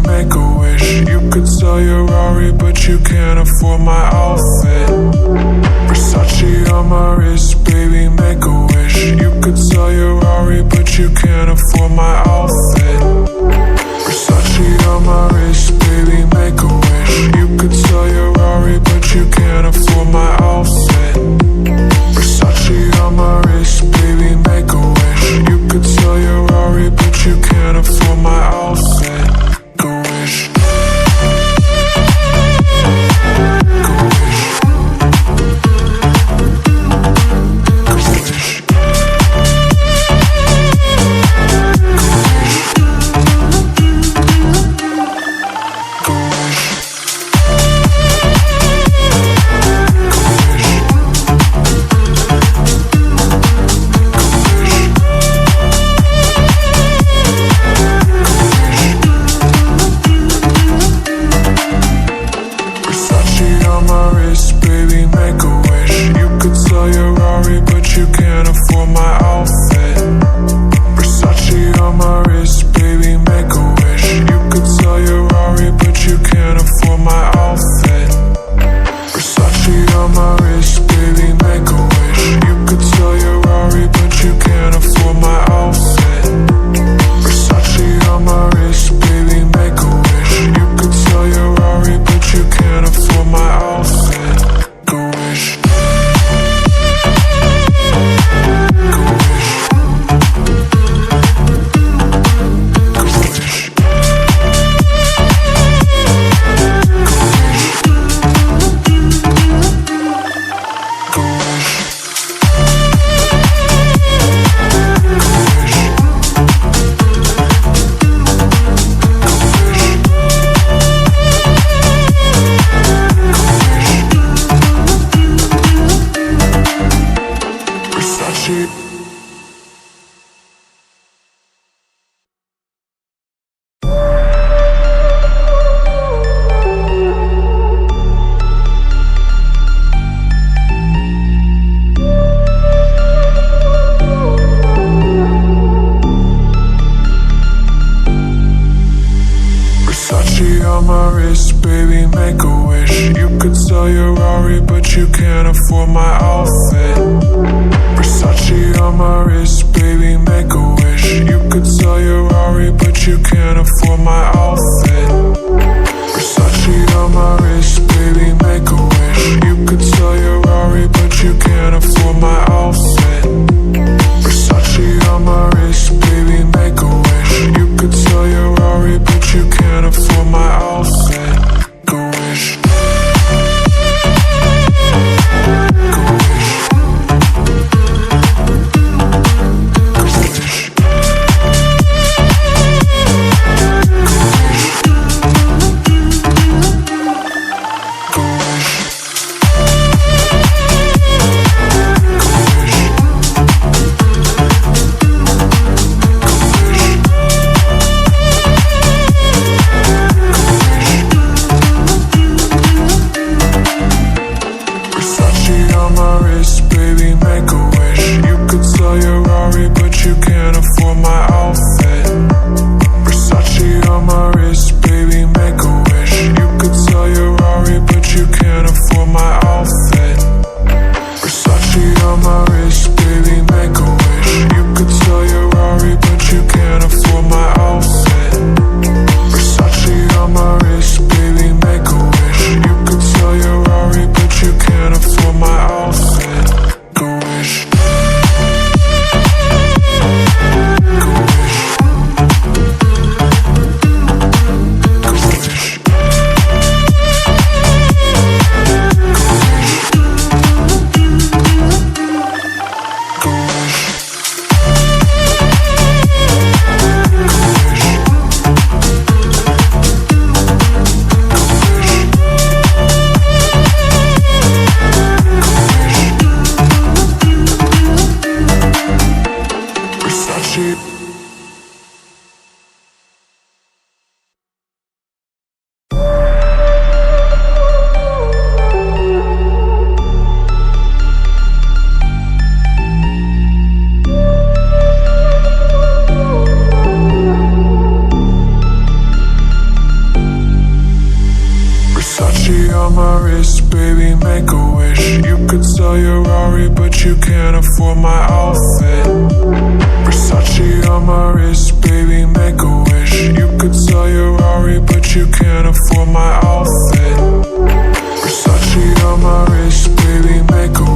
make a wish. You could sell your Rari, but you can't afford my outfit. Versace on my wrist, baby, make a wish. You could sell your Rari, but you can't afford my outfit. Versace on my wrist, baby, make a wish. You could sell your Rari, but you can't afford my outfit. Versace on my wrist, baby, make a wish. You could sell your Rari, but you can't afford my outfit. Go wish. Go wish. Go wish. Go wish. On my wrist, baby, make a wish. You could sell your Rari, but you can't afford my outfit. Versace on my wrist, baby, make a wish. You could sell your Rari, but you can't afford my outfit. Versace on my wrist, baby, make a wish. You could sell your Rari, but you can't afford my outfit. Versace on my wrist, baby, make a wish. You could sell your Rari, but you can't afford my outfit. Go wish. Go wish. Go wish. Go wish. Go wish. Ferrari, but you can't afford my outfit. Versace on my wrist, baby, make a wish. You could sell your Rari, but you can't afford my outfit. Versace on my wrist, baby, make a